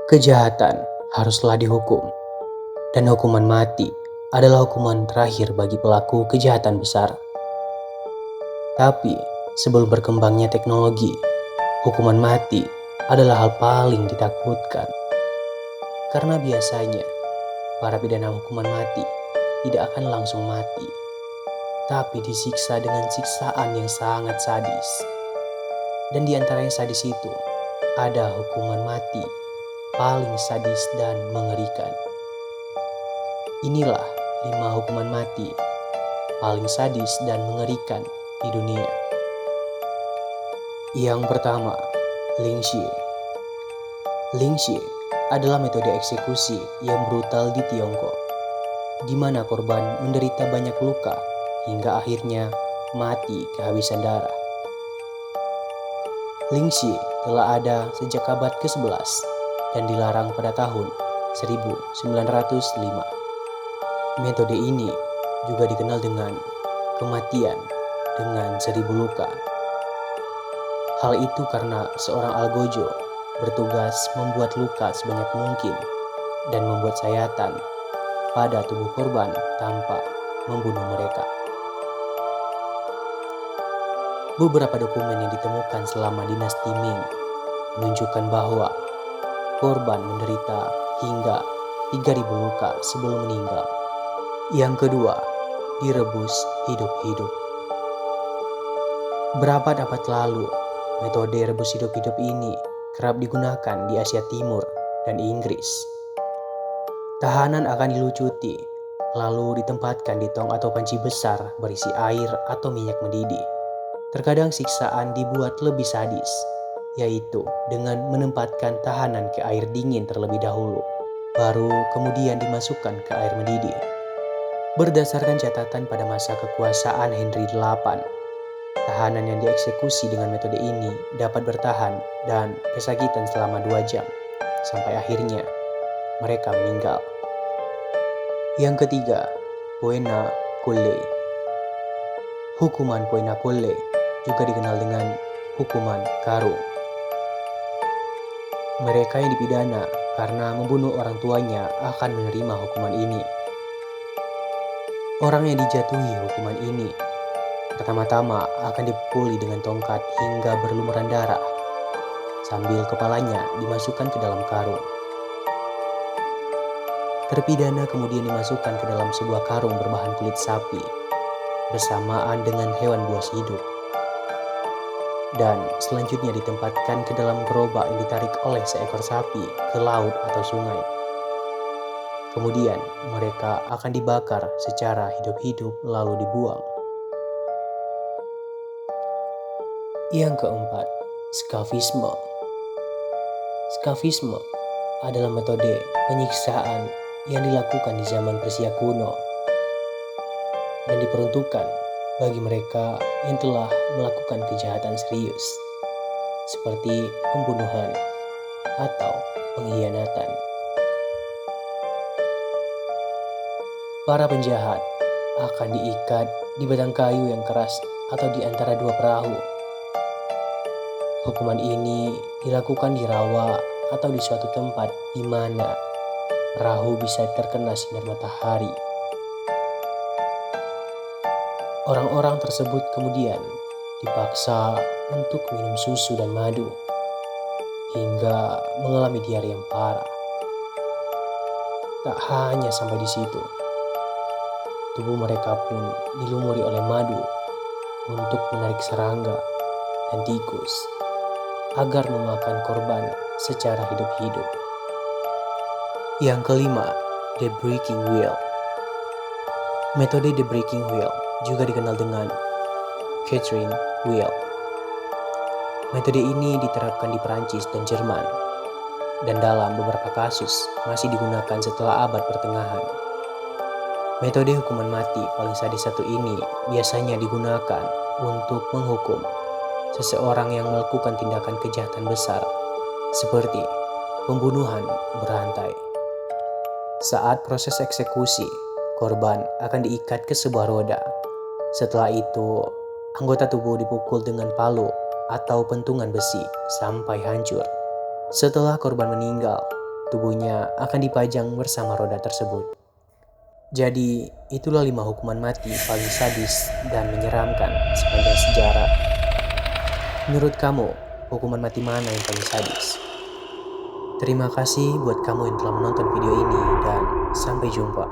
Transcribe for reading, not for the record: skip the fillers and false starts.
Kejahatan haruslah dihukum, dan hukuman mati adalah hukuman terakhir bagi pelaku kejahatan besar. Tapi, sebelum berkembangnya teknologi, hukuman mati adalah hal paling ditakutkan. Karena biasanya, para pidana hukuman mati tidak akan langsung mati, tapi disiksa dengan siksaan yang sangat sadis. Dan di antara yang sadis itu, ada hukuman mati paling sadis dan mengerikan. Inilah 5 hukuman mati paling sadis dan mengerikan di dunia. Yang pertama, lynching. Lynching adalah metode eksekusi yang brutal di Tiongkok, di mana korban menderita banyak luka hingga akhirnya mati kehabisan darah. Lynching telah ada sejak abad ke-11 dan dilarang pada tahun 1905. Metode ini juga dikenal dengan kematian dengan 1000 luka. Hal itu karena seorang algojo bertugas membuat luka sebanyak mungkin dan membuat sayatan pada tubuh korban tanpa membunuh mereka. Beberapa dokumen yang ditemukan selama dinasti Ming menunjukkan bahwa korban menderita hingga 3000 luka sebelum meninggal. Yang kedua, direbus hidup-hidup. Berapa abad lalu, metode rebus hidup-hidup ini kerap digunakan di Asia Timur dan Inggris. Tahanan akan dilucuti, lalu ditempatkan di tong atau panci besar berisi air atau minyak mendidih. Terkadang siksaan dibuat lebih sadis, yaitu dengan menempatkan tahanan ke air dingin terlebih dahulu, baru kemudian dimasukkan ke air mendidih. Berdasarkan catatan pada masa kekuasaan Henry VIII, tahanan yang dieksekusi dengan metode ini dapat bertahan dan kesakitan selama 2 jam, sampai akhirnya mereka meninggal. Yang ketiga, poena cullei. Hukuman poena cullei juga dikenal dengan hukuman karung. Mereka yang dipidana karena membunuh orang tuanya akan menerima hukuman ini. Orang yang dijatuhi hukuman ini pertama-tama akan dipukuli dengan tongkat hingga berlumuran darah, sambil kepalanya dimasukkan ke dalam karung. Terpidana kemudian dimasukkan ke dalam sebuah karung berbahan kulit sapi, bersamaan dengan hewan buas hidup. Dan selanjutnya ditempatkan ke dalam gerobak yang ditarik oleh seekor sapi ke laut atau sungai. Kemudian mereka akan dibakar secara hidup-hidup lalu dibuang. Yang keempat, scavisme. Scavisme adalah metode penyiksaan yang dilakukan di zaman Persia kuno dan diperuntukkan bagi mereka yang telah melakukan kejahatan serius seperti pembunuhan atau pengkhianatan. Para penjahat akan diikat di batang kayu yang keras atau di antara 2 perahu. Hukuman ini dilakukan di rawa atau di suatu tempat di mana perahu bisa terkena sinar matahari. Orang-orang tersebut kemudian dipaksa untuk minum susu dan madu hingga mengalami diare yang parah. Tak hanya sampai di situ, tubuh mereka pun dilumuri oleh madu untuk menarik serangga dan tikus agar memakan korban secara hidup-hidup. Yang kelima, the breaking wheel. Metode the breaking wheel juga dikenal dengan catching wheel. Metode ini diterapkan di Perancis dan Jerman, dan dalam beberapa kasus masih digunakan setelah abad pertengahan. Metode hukuman mati paling sadis satu ini biasanya digunakan untuk menghukum seseorang yang melakukan tindakan kejahatan besar, seperti pembunuhan berantai. Saat proses eksekusi, korban akan diikat ke sebuah roda. Setelah itu, anggota tubuh dipukul dengan palu atau pentungan besi sampai hancur. Setelah korban meninggal, tubuhnya akan dipajang bersama roda tersebut. Jadi, itulah 5 hukuman mati paling sadis dan menyeramkan sepanjang sejarah. Menurut kamu, hukuman mati mana yang paling sadis? Terima kasih buat kamu yang telah menonton video ini dan sampai jumpa.